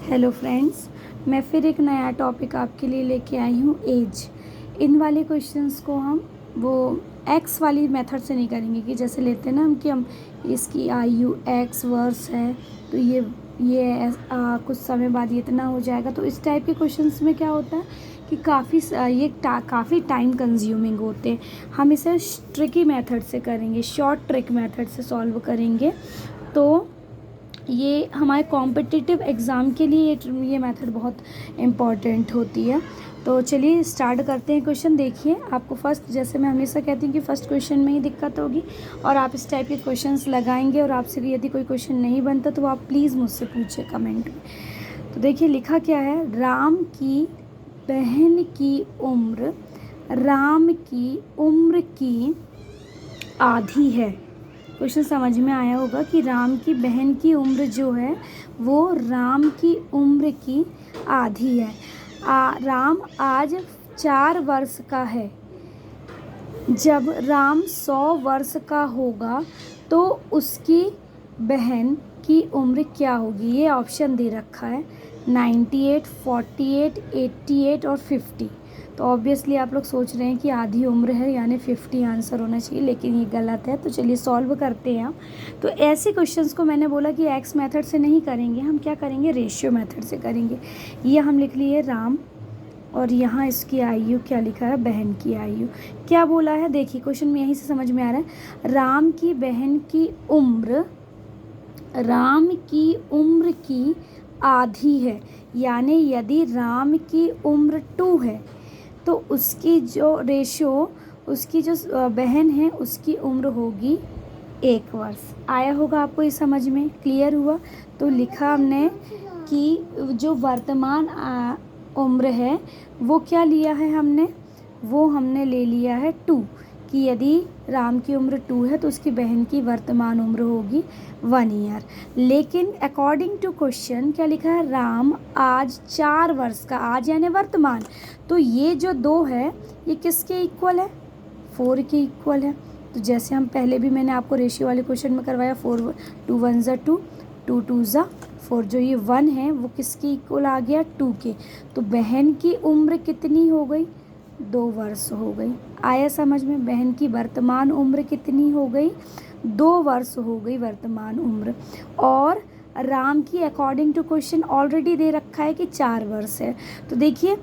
Hello friends, मैं फिर एक नया टॉपिक आपके लिए लेके आई हूँ, एज। इन वाले क्वेश्चंस को हम वो एक्स वाली मेथड से नहीं करेंगे कि जैसे लेते हैं ना हम कि हम इसकी आयु एक्स वर्ष है तो ये कुछ समय बाद ये इतना हो जाएगा। तो इस टाइप के क्वेश्चंस में क्या होता है कि काफ़ी टाइम कंज्यूमिंग होते हैं। हम इसे ट्रिकी मेथड से करेंगे, शॉर्ट ट्रिक मेथड से सॉल्व करेंगे। तो ये हमारे कॉम्पिटिटिव एग्ज़ाम के लिए ये मेथड बहुत इम्पॉर्टेंट होती है। तो चलिए स्टार्ट करते हैं। क्वेश्चन देखिए, आपको फर्स्ट, जैसे मैं हमेशा कहती हूँ कि फ़र्स्ट क्वेश्चन में ही दिक्कत होगी और आप इस टाइप के क्वेश्चंस लगाएंगे और आपसे यदि कोई क्वेश्चन नहीं बनता तो आप प्लीज़ मुझसे पूछिए कमेंट में। तो देखिए लिखा क्या है, राम की उम्र की आधी है। क्वेश्चन समझ में आया होगा कि राम की बहन की उम्र जो है वो राम की उम्र की आधी है। राम आज 4 वर्ष का है। जब राम 100 वर्ष का होगा तो उसकी बहन की उम्र क्या होगी। ये ऑप्शन दे रखा है 98, 48, 88 और 50। तो ऑब्वियसली आप लोग सोच रहे हैं कि आधी उम्र है यानी 50 आंसर होना चाहिए, लेकिन ये गलत है। तो चलिए सॉल्व करते हैं हम। तो ऐसे क्वेश्चंस को मैंने बोला कि एक्स मेथड से नहीं करेंगे, हम क्या करेंगे, रेशियो मेथड से करेंगे। ये हम लिख लिए राम और यहाँ इसकी आयु क्या लिखा है, बहन की आयु। क्या बोला है देखिए, क्वेश्चन में यहीं से समझ में आ रहा है। राम की बहन की उम्र राम की उम्र की आधी है, यानी यदि राम की उम्र 2 है तो उसकी जो रेशियो, उसकी जो बहन है उसकी उम्र होगी 1 वर्ष। आया होगा आपको ये समझ में, क्लियर हुआ। तो लिखा हमने कि जो वर्तमान उम्र है वो क्या लिया है हमने, वो हमने ले लिया है 2, कि यदि राम की उम्र 2 है तो उसकी बहन की वर्तमान उम्र होगी 1 ईयर। लेकिन अकॉर्डिंग टू क्वेश्चन क्या लिखा है, राम आज 4 वर्ष का, आज यानी वर्तमान। तो ये जो 2 है ये किसके इक्वल है, 4 के इक्वल है। तो जैसे हम पहले भी मैंने आपको रेशियो वाले क्वेश्चन में करवाया, 4 2 1 ज़ा 2, 2 2 ज़ा 4, जो ये 1 है वो किसके इक्वल आ गया, 2 के। तो बहन की उम्र कितनी हो गई, 2 वर्ष हो गई। आया समझ में, बहन की वर्तमान उम्र कितनी हो गई, 2 वर्ष हो गई वर्तमान उम्र। और राम की अकॉर्डिंग टू क्वेश्चन ऑलरेडी दे रखा है कि 4 वर्ष है। तो देखिए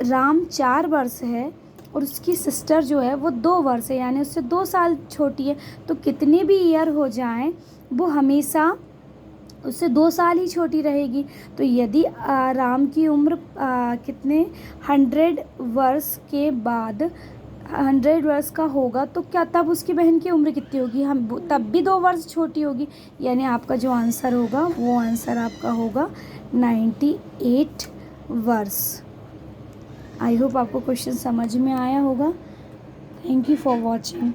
राम 4 वर्ष है और उसकी सिस्टर जो है वो 2 वर्ष है, यानी उससे 2 साल छोटी है। तो कितने भी ईयर हो जाएं वो हमेशा उससे 2 साल ही छोटी रहेगी। तो यदि राम की उम्र कितने 100 वर्ष के बाद 100 वर्ष का होगा तो क्या तब उसकी बहन की उम्र कितनी होगी, हम तब भी 2 वर्ष छोटी होगी। यानी आपका जो आंसर होगा वो आंसर आपका होगा 98 वर्ष। आई होप आपको क्वेश्चन समझ में आया होगा। Thank you for watching.